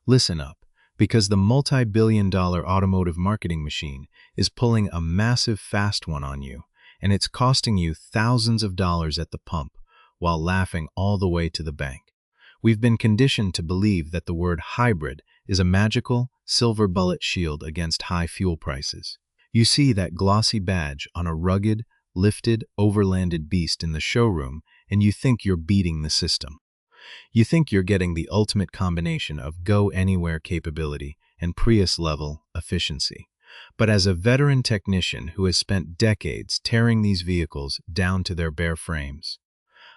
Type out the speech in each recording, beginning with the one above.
Listen up, because the multi-billion-dollar automotive marketing machine is pulling a massive fast one on you, and it's costing you thousands of dollars at the pump while laughing all the way to the bank. We've been conditioned to believe that the word hybrid is a magical, silver bullet shield against high fuel prices. You see that glossy badge on a rugged, lifted, overlanded beast in the showroom, and you think you're beating the system. You think you're getting the ultimate combination of go-anywhere capability and Prius-level efficiency. But as a veteran technician who has spent decades tearing these vehicles down to their bare frames,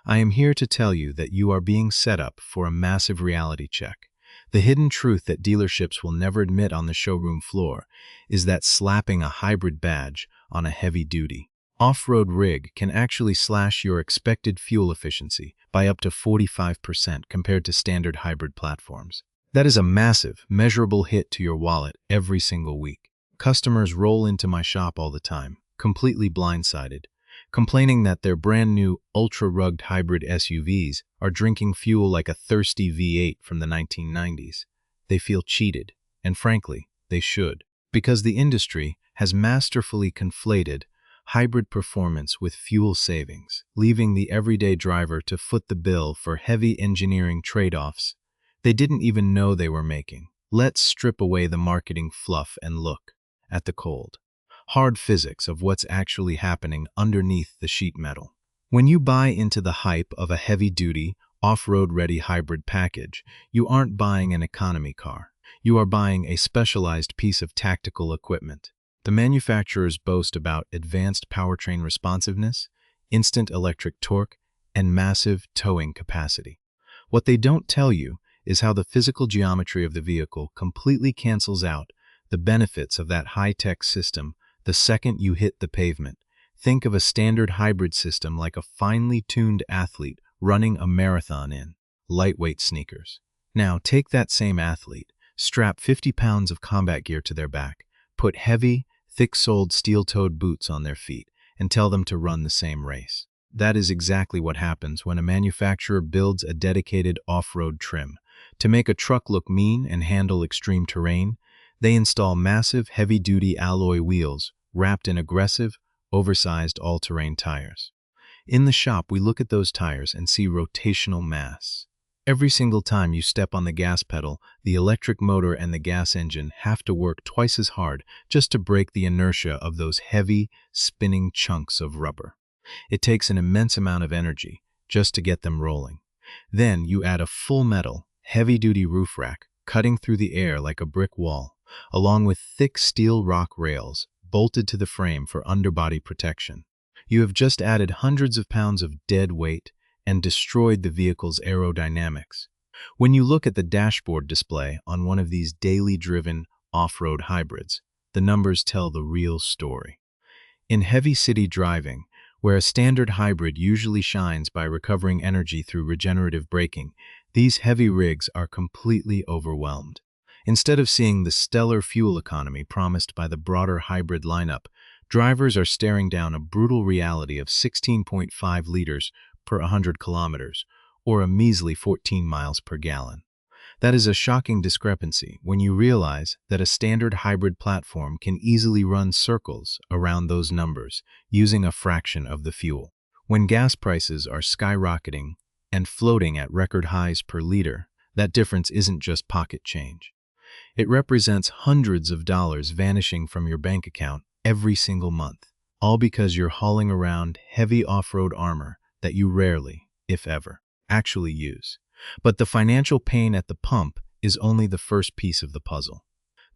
I am here to tell you that you are being set up for a massive reality check. The hidden truth that dealerships will never admit on the showroom floor is that slapping a hybrid badge on a heavy-duty off-road rig can actually slash your expected fuel efficiency by up to 45% compared to standard hybrid platforms. That is a massive, measurable hit to your wallet every single week. Customers roll into my shop all the time, completely blindsided, complaining that their brand new ultra-rugged hybrid SUVs are drinking fuel like a thirsty V8 from the 1990s. They feel cheated, and frankly, they should, because the industry has masterfully conflated hybrid performance with fuel savings, leaving the everyday driver to foot the bill for heavy engineering trade-offs they didn't even know they were making. Let's strip away the marketing fluff and look at the cold, hard physics of what's actually happening underneath the sheet metal. When you buy into the hype of a heavy-duty, off-road-ready hybrid package, you aren't buying an economy car. You are buying a specialized piece of tactical equipment. The manufacturers boast about advanced powertrain responsiveness, instant electric torque, and massive towing capacity. What they don't tell you is how the physical geometry of the vehicle completely cancels out the benefits of that high-tech system the second you hit the pavement. Think of a standard hybrid system like a finely tuned athlete running a marathon in lightweight sneakers. Now take that same athlete, strap 50 pounds of combat gear to their back, put heavy, thick-soled steel-toed boots on their feet, and tell them to run the same race. That is exactly what happens when a manufacturer builds a dedicated off-road trim. To make a truck look mean and handle extreme terrain, they install massive, heavy-duty alloy wheels wrapped in aggressive, oversized all-terrain tires. In the shop, we look at those tires and see rotational mass. Every single time you step on the gas pedal, the electric motor and the gas engine have to work twice as hard just to break the inertia of those heavy, spinning chunks of rubber. It takes an immense amount of energy just to get them rolling. Then you add a full metal, heavy-duty roof rack cutting through the air like a brick wall, along with thick steel rock rails bolted to the frame for underbody protection. You have just added hundreds of pounds of dead weight and destroyed the vehicle's aerodynamics. When you look at the dashboard display on one of these daily-driven off-road hybrids, the numbers tell the real story. In heavy city driving, where a standard hybrid usually shines by recovering energy through regenerative braking, these heavy rigs are completely overwhelmed. Instead of seeing the stellar fuel economy promised by the broader hybrid lineup, drivers are staring down a brutal reality of 16.5 liters per 100 kilometers, or a measly 14 miles per gallon. That is a shocking discrepancy when you realize that a standard hybrid platform can easily run circles around those numbers using a fraction of the fuel. When gas prices are skyrocketing and floating at record highs per liter, that difference isn't just pocket change. It represents hundreds of dollars vanishing from your bank account every single month, all because you're hauling around heavy off-road armor that you rarely, if ever, actually use. But the financial pain at the pump is only the first piece of the puzzle.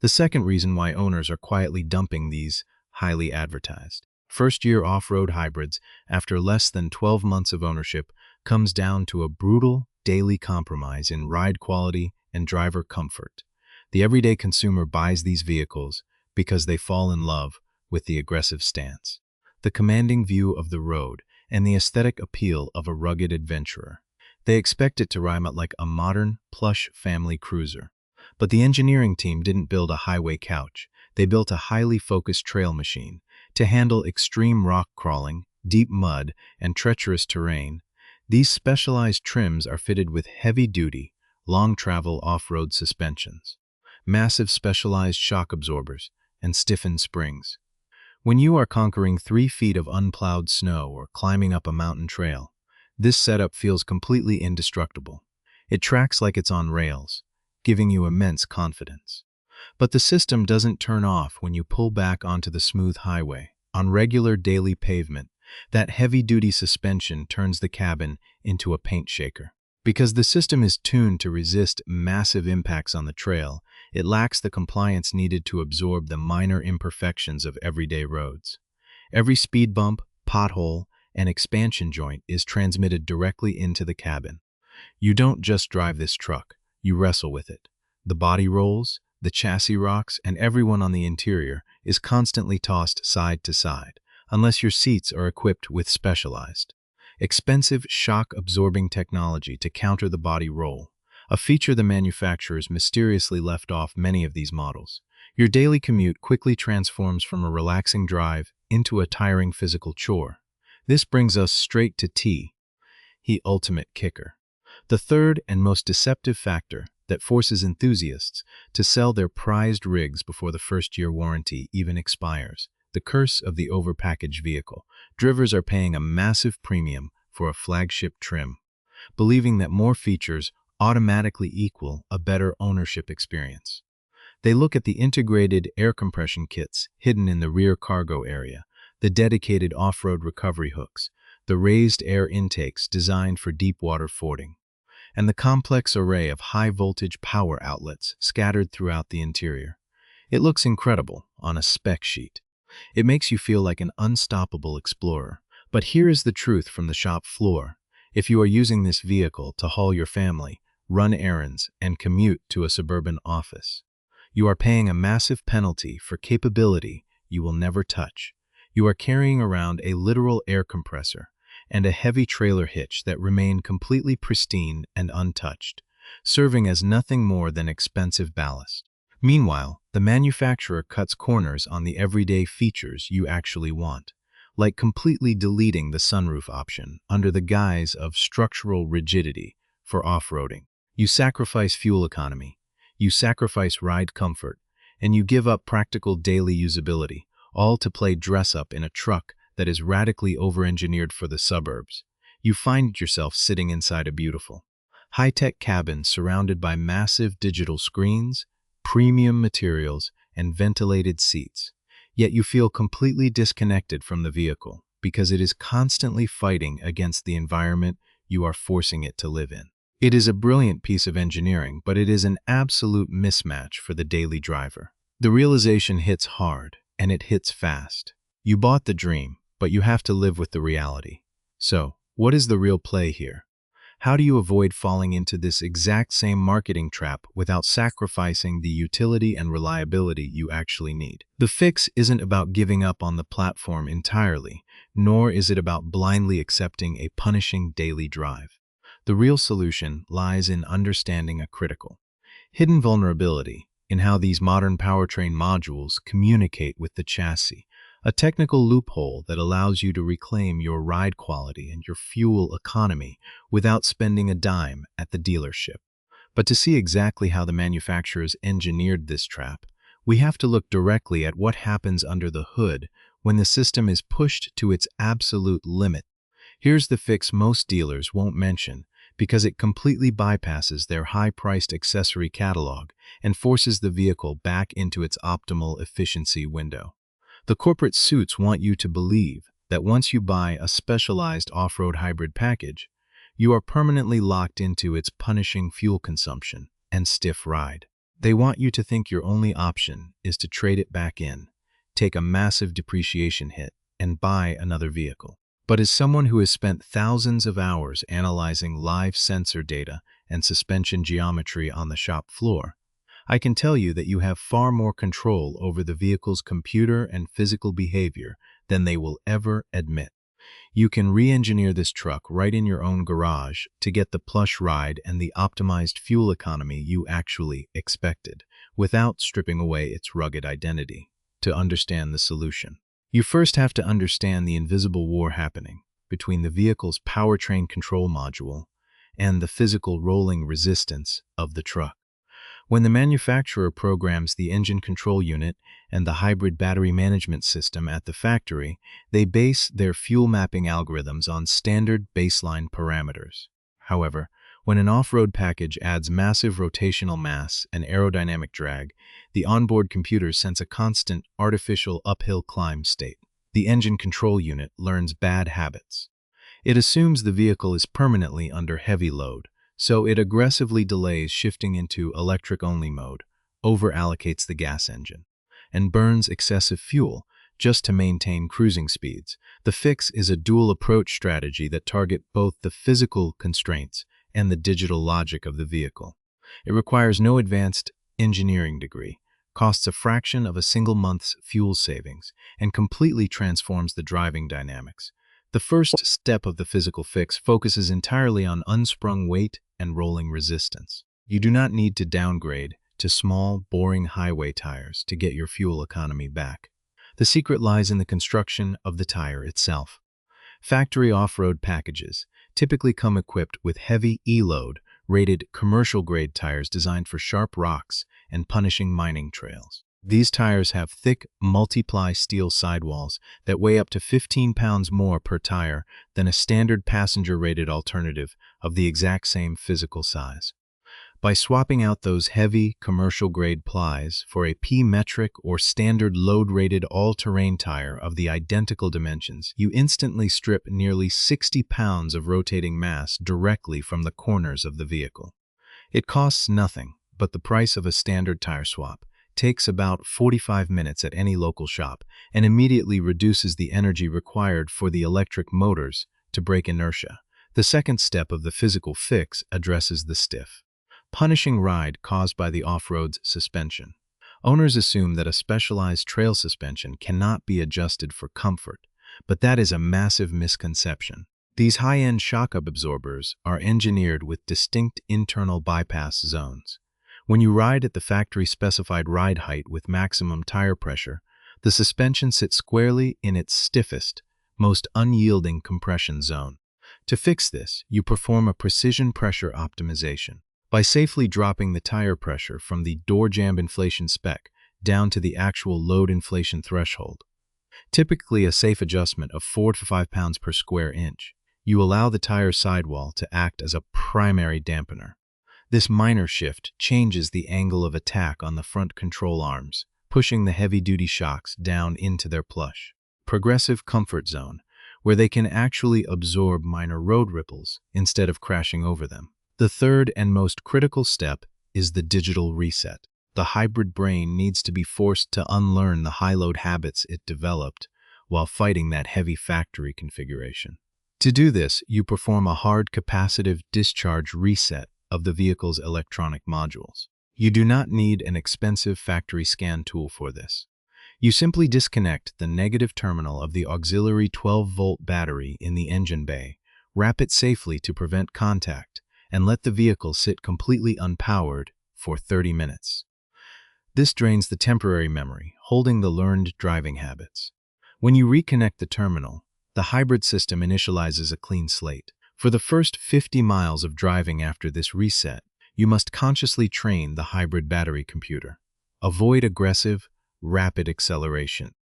The second reason why owners are quietly dumping these highly advertised first-year off-road hybrids after less than 12 months of ownership comes down to a brutal daily compromise in ride quality and driver comfort. The everyday consumer buys these vehicles because they fall in love with the aggressive stance, the commanding view of the road, and the aesthetic appeal of a rugged adventurer. They expect it to ride out like a modern, plush family cruiser. But the engineering team didn't build a highway couch. They built a highly focused trail machine to handle extreme rock crawling, deep mud, and treacherous terrain. These specialized trims are fitted with heavy-duty, long travel off-road suspensions, massive specialized shock absorbers, and stiffened springs. When you are conquering 3 feet of unplowed snow or climbing up a mountain trail, this setup feels completely indestructible. It tracks like it's on rails, giving you immense confidence. But the system doesn't turn off when you pull back onto the smooth highway. On regular daily pavement, that heavy-duty suspension turns the cabin into a paint shaker. Because the system is tuned to resist massive impacts on the trail, it lacks the compliance needed to absorb the minor imperfections of everyday roads. Every speed bump, pothole, and expansion joint is transmitted directly into the cabin. You don't just drive this truck, you wrestle with it. The body rolls, the chassis rocks, and everyone on the interior is constantly tossed side to side, unless your seats are equipped with specialized, expensive shock-absorbing technology to counter the body roll, a feature the manufacturers mysteriously left off many of these models. Your daily commute quickly transforms from a relaxing drive into a tiring physical chore. This brings us straight to T, the ultimate kicker. The third and most deceptive factor that forces enthusiasts to sell their prized rigs before the first-year warranty even expires. The curse of the overpackaged vehicle. Drivers are paying a massive premium for a flagship trim, believing that more features automatically equal a better ownership experience. They look at the integrated air compression kits hidden in the rear cargo area, the dedicated off-road recovery hooks, the raised air intakes designed for deep water fording, and the complex array of high-voltage power outlets scattered throughout the interior. It looks incredible on a spec sheet. It makes you feel like an unstoppable explorer. But here is the truth from the shop floor. If you are using this vehicle to haul your family, run errands, and commute to a suburban office, you are paying a massive penalty for capability you will never touch. You are carrying around a literal air compressor and a heavy trailer hitch that remain completely pristine and untouched, serving as nothing more than expensive ballast. Meanwhile, the manufacturer cuts corners on the everyday features you actually want, like completely deleting the sunroof option under the guise of structural rigidity for off-roading. You sacrifice fuel economy, you sacrifice ride comfort, and you give up practical daily usability, all to play dress-up in a truck that is radically over-engineered for the suburbs. You find yourself sitting inside a beautiful, high-tech cabin surrounded by massive digital screens, premium materials, and ventilated seats. Yet you feel completely disconnected from the vehicle because it is constantly fighting against the environment you are forcing it to live in. It is a brilliant piece of engineering, but it is an absolute mismatch for the daily driver. The realization hits hard, and it hits fast. You bought the dream, but you have to live with the reality. So, what is the real play here? How do you avoid falling into this exact same marketing trap without sacrificing the utility and reliability you actually need? The fix isn't about giving up on the platform entirely, nor is it about blindly accepting a punishing daily drive. The real solution lies in understanding a critical, hidden vulnerability in how these modern powertrain modules communicate with the chassis, a technical loophole that allows you to reclaim your ride quality and your fuel economy without spending a dime at the dealership. But to see exactly how the manufacturers engineered this trap, we have to look directly at what happens under the hood when the system is pushed to its absolute limit. Here's the fix most dealers won't mention because it completely bypasses their high-priced accessory catalog and forces the vehicle back into its optimal efficiency window. The corporate suits want you to believe that once you buy a specialized off-road hybrid package, you are permanently locked into its punishing fuel consumption and stiff ride. They want you to think your only option is to trade it back in, take a massive depreciation hit, and buy another vehicle. But as someone who has spent thousands of hours analyzing live sensor data and suspension geometry on the shop floor, I can tell you that you have far more control over the vehicle's computer and physical behavior than they will ever admit. You can re-engineer this truck right in your own garage to get the plush ride and the optimized fuel economy you actually expected, without stripping away its rugged identity. To understand the solution, you first have to understand the invisible war happening between the vehicle's powertrain control module and the physical rolling resistance of the truck. When the manufacturer programs the engine control unit and the hybrid battery management system at the factory, they base their fuel mapping algorithms on standard baseline parameters. However, when an off-road package adds massive rotational mass and aerodynamic drag, the onboard computer sense a constant artificial uphill climb state. The engine control unit learns bad habits. It assumes the vehicle is permanently under heavy load, so it aggressively delays shifting into electric-only mode, over-allocates the gas engine, and burns excessive fuel just to maintain cruising speeds. The fix is a dual-approach strategy that target both the physical constraints and the digital logic of the vehicle. It requires no advanced engineering degree, costs a fraction of a single month's fuel savings, and completely transforms the driving dynamics. The first step of the physical fix focuses entirely on unsprung weight and rolling resistance. You do not need to downgrade to small, boring highway tires to get your fuel economy back. The secret lies in the construction of the tire itself. Factory off-road packages typically come equipped with heavy E-load, rated commercial-grade tires designed for sharp rocks and punishing mining trails. These tires have thick, multi-ply steel sidewalls that weigh up to 15 pounds more per tire than a standard passenger-rated alternative of the exact same physical size. By swapping out those heavy, commercial-grade plies for a P-metric or standard load-rated all-terrain tire of the identical dimensions, you instantly strip nearly 60 pounds of rotating mass directly from the corners of the vehicle. It costs nothing but the price of a standard tire swap, takes about 45 minutes at any local shop, and immediately reduces the energy required for the electric motors to break inertia. The second step of the physical fix addresses the stiff, punishing ride caused by the off-road's suspension. Owners assume that a specialized trail suspension cannot be adjusted for comfort, but that is a massive misconception. These high-end shock absorbers are engineered with distinct internal bypass zones. When you ride at the factory-specified ride height with maximum tire pressure, the suspension sits squarely in its stiffest, most unyielding compression zone. To fix this, you perform a precision pressure optimization. By safely dropping the tire pressure from the door jamb inflation spec down to the actual load inflation threshold, typically a safe adjustment of 4 to 5 pounds per square inch, you allow the tire sidewall to act as a primary dampener. This minor shift changes the angle of attack on the front control arms, pushing the heavy-duty shocks down into their plush, progressive comfort zone, where they can actually absorb minor road ripples instead of crashing over them. The third and most critical step is the digital reset. The hybrid brain needs to be forced to unlearn the high-load habits it developed while fighting that heavy factory configuration. To do this, you perform a hard capacitive discharge reset of the vehicle's electronic modules. You do not need an expensive factory scan tool for this. You simply disconnect the negative terminal of the auxiliary 12-volt battery in the engine bay, wrap it safely to prevent contact, and let the vehicle sit completely unpowered for 30 minutes. This drains the temporary memory, holding the learned driving habits. When you reconnect the terminal, the hybrid system initializes a clean slate. For the first 50 miles of driving after this reset, you must consciously train the hybrid battery computer. Avoid aggressive, rapid acceleration.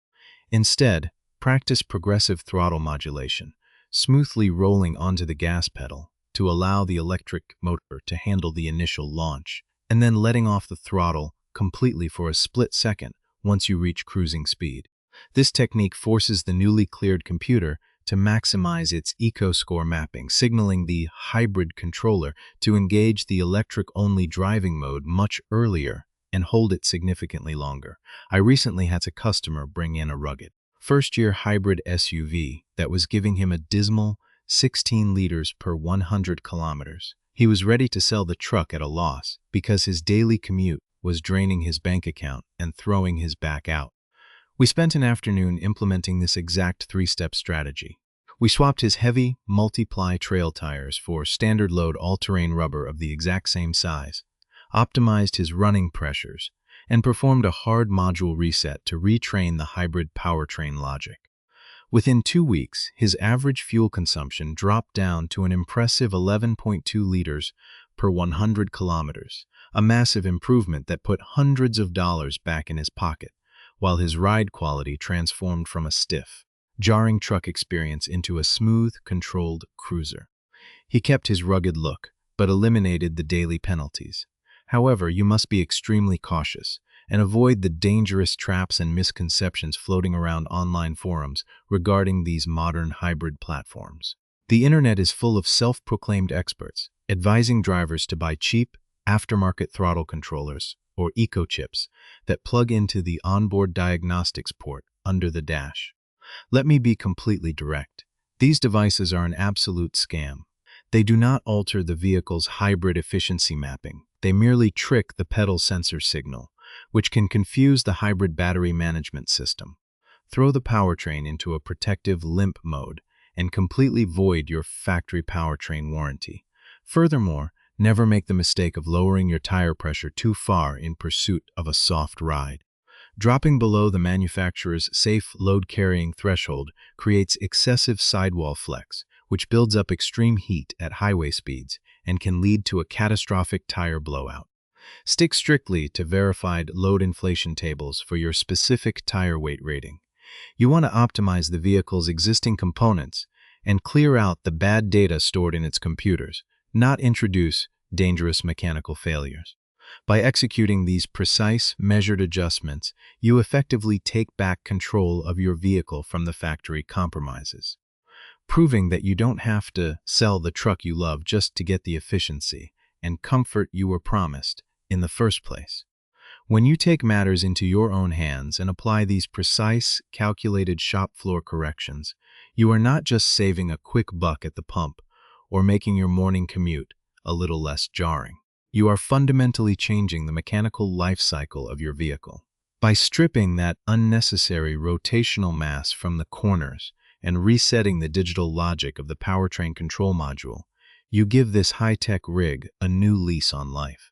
Instead, practice progressive throttle modulation, smoothly rolling onto the gas pedal to allow the electric motor to handle the initial launch, and then letting off the throttle completely for a split second once you reach cruising speed. This technique forces the newly cleared computer to maximize its eco-score mapping, signaling the hybrid controller to engage the electric-only driving mode much earlier and hold it significantly longer. I recently had a customer bring in a rugged, first-year hybrid SUV that was giving him a dismal 16 liters per 100 kilometers. He was ready to sell the truck at a loss because his daily commute was draining his bank account and throwing his back out. We spent an afternoon implementing this exact three-step strategy. We swapped his heavy, multi-ply trail tires for standard load all-terrain rubber of the exact same size, optimized his running pressures, and performed a hard module reset to retrain the hybrid powertrain logic. Within 2 weeks, his average fuel consumption dropped down to an impressive 11.2 liters per 100 kilometers, a massive improvement that put hundreds of dollars back in his pocket, while his ride quality transformed from a stiff, jarring truck experience into a smooth, controlled cruiser. He kept his rugged look, but eliminated the daily penalties. However, you must be extremely cautious and avoid the dangerous traps and misconceptions floating around online forums regarding these modern hybrid platforms. The internet is full of self-proclaimed experts advising drivers to buy cheap, aftermarket throttle controllers, or eco-chips, that plug into the onboard diagnostics port under the dash. Let me be completely direct. These devices are an absolute scam. They do not alter the vehicle's hybrid efficiency mapping. They merely trick the pedal sensor signal, which can confuse the hybrid battery management system, throw the powertrain into a protective limp mode, and completely void your factory powertrain warranty. Furthermore, never make the mistake of lowering your tire pressure too far in pursuit of a soft ride. Dropping below the manufacturer's safe load-carrying threshold creates excessive sidewall flex, which builds up extreme heat at highway speeds and can lead to a catastrophic tire blowout. Stick strictly to verified load inflation tables for your specific tire weight rating. You want to optimize the vehicle's existing components and clear out the bad data stored in its computers, not introduce dangerous mechanical failures. By executing these precise, measured adjustments, you effectively take back control of your vehicle from the factory compromises, proving that you don't have to sell the truck you love just to get the efficiency and comfort you were promised in the first place. When you take matters into your own hands and apply these precise, calculated shop floor corrections, you are not just saving a quick buck at the pump or making your morning commute a little less jarring. You are fundamentally changing the mechanical life cycle of your vehicle. By stripping that unnecessary rotational mass from the corners and resetting the digital logic of the powertrain control module, you give this high-tech rig a new lease on life.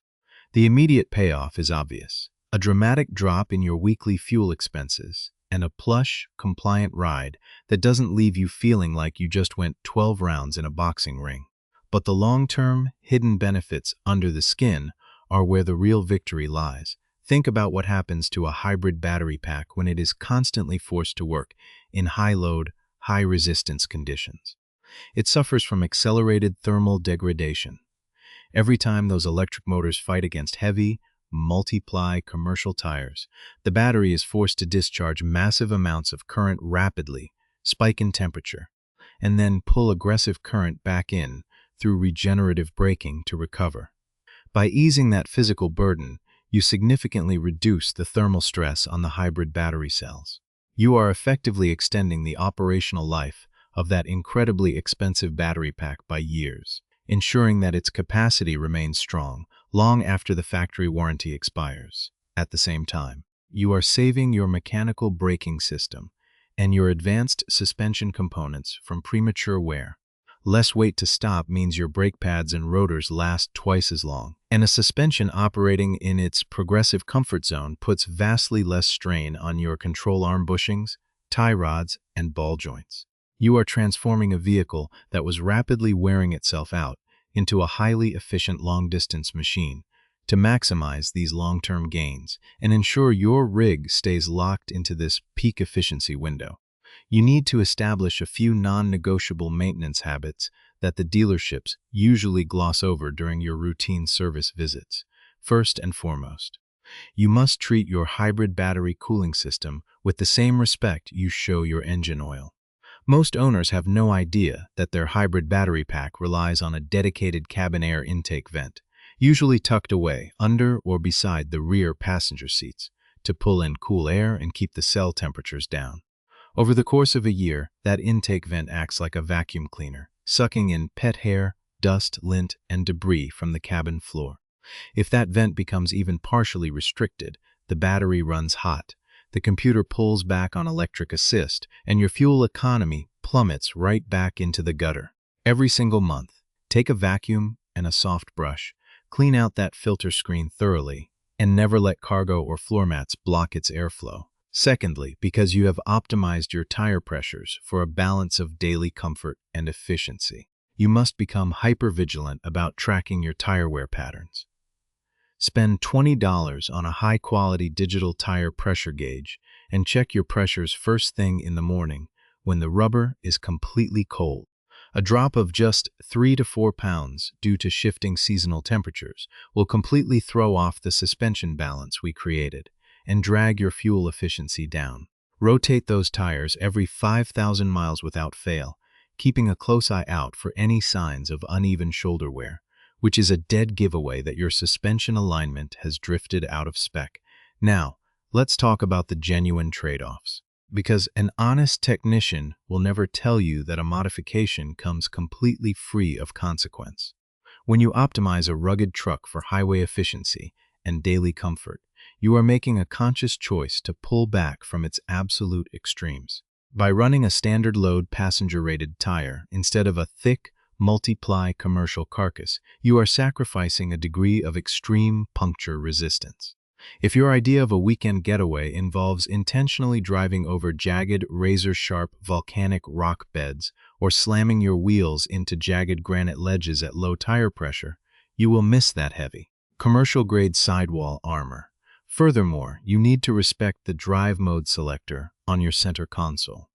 The immediate payoff is obvious: a dramatic drop in your weekly fuel expenses and a plush, compliant ride that doesn't leave you feeling like you just went 12 rounds in a boxing ring. But the long-term, hidden benefits under the skin are where the real victory lies. Think about what happens to a hybrid battery pack when it is constantly forced to work in high-load, high-resistance conditions. It suffers from accelerated thermal degradation. Every time those electric motors fight against heavy, multi-ply commercial tires, the battery is forced to discharge massive amounts of current rapidly, spike in temperature, and then pull aggressive current back in through regenerative braking to recover. By easing that physical burden, you significantly reduce the thermal stress on the hybrid battery cells. You are effectively extending the operational life of that incredibly expensive battery pack by years, ensuring that its capacity remains strong long after the factory warranty expires. At the same time, you are saving your mechanical braking system and your advanced suspension components from premature wear. Less weight to stop means your brake pads and rotors last twice as long, and a suspension operating in its progressive comfort zone puts vastly less strain on your control arm bushings, tie rods, and ball joints. You are transforming a vehicle that was rapidly wearing itself out into a highly efficient long-distance machine to maximize these long-term gains and ensure your rig stays locked into this peak efficiency window. You need to establish a few non-negotiable maintenance habits that the dealerships usually gloss over during your routine service visits. First and foremost, you must treat your hybrid battery cooling system with the same respect you show your engine oil. Most owners have no idea that their hybrid battery pack relies on a dedicated cabin air intake vent, usually tucked away under or beside the rear passenger seats, to pull in cool air and keep the cell temperatures down. Over the course of a year, that intake vent acts like a vacuum cleaner, sucking in pet hair, dust, lint, and debris from the cabin floor. If that vent becomes even partially restricted, the battery runs hot, the computer pulls back on electric assist, and your fuel economy plummets right back into the gutter. Every single month, take a vacuum and a soft brush, clean out that filter screen thoroughly, and never let cargo or floor mats block its airflow. Secondly, because you have optimized your tire pressures for a balance of daily comfort and efficiency. You must become hyper-vigilant about tracking your tire wear patterns. Spend $20 on a high-quality digital tire pressure gauge and check your pressures first thing in the morning when the rubber is completely cold. A drop of just 3 to 4 pounds due to shifting seasonal temperatures will completely throw off the suspension balance we created and drag your fuel efficiency down. Rotate those tires every 5,000 miles without fail, keeping a close eye out for any signs of uneven shoulder wear, which is a dead giveaway that your suspension alignment has drifted out of spec. Now, let's talk about the genuine trade-offs. Because an honest technician will never tell you that a modification comes completely free of consequence. When you optimize a rugged truck for highway efficiency and daily comfort, you are making a conscious choice to pull back from its absolute extremes. By running a standard load passenger-rated tire instead of a thick, multi-ply commercial carcass, you are sacrificing a degree of extreme puncture resistance. If your idea of a weekend getaway involves intentionally driving over jagged, razor-sharp volcanic rock beds or slamming your wheels into jagged granite ledges at low tire pressure, you will miss that heavy, commercial-grade sidewall armor. Furthermore, you need to respect the drive mode selector on your center console.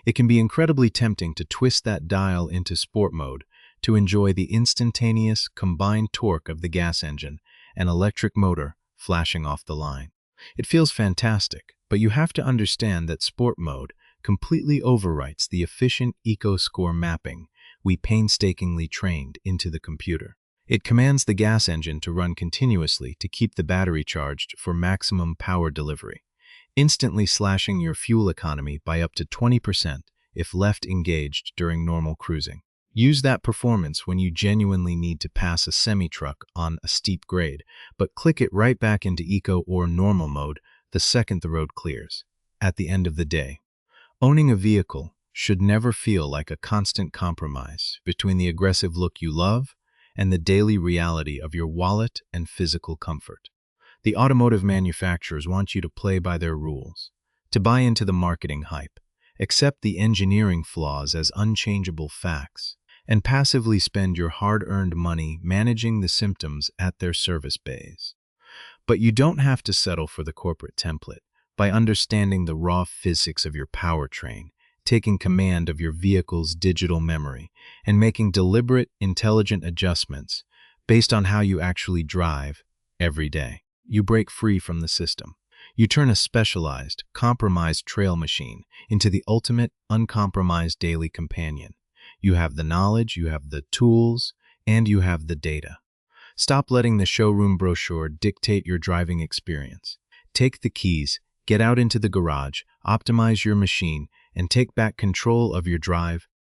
It can be incredibly tempting to twist that dial into sport mode to enjoy the instantaneous combined torque of the gas engine and electric motor flashing off the line. It feels fantastic, but you have to understand that sport mode completely overwrites the efficient EcoScore mapping we painstakingly trained into the computer. It commands the gas engine to run continuously to keep the battery charged for maximum power delivery, instantly slashing your fuel economy by up to 20% if left engaged during normal cruising. Use that performance when you genuinely need to pass a semi-truck on a steep grade, but click it right back into eco or normal mode the second the road clears. At the end of the day, owning a vehicle should never feel like a constant compromise between the aggressive look you love and the daily reality of your wallet and physical comfort. The automotive manufacturers want you to play by their rules, to buy into the marketing hype, accept the engineering flaws as unchangeable facts, and passively spend your hard-earned money managing the symptoms at their service bays. But you don't have to settle for the corporate template. By understanding the raw physics of your powertrain, taking command of your vehicle's digital memory, and making deliberate, intelligent adjustments based on how you actually drive every day, you break free from the system. You turn a specialized, compromised trail machine into the ultimate, uncompromised daily companion. You have the knowledge, you have the tools, and you have the data. Stop letting the showroom brochure dictate your driving experience. Take the keys, get out into the garage, optimize your machine, and take back control of your drive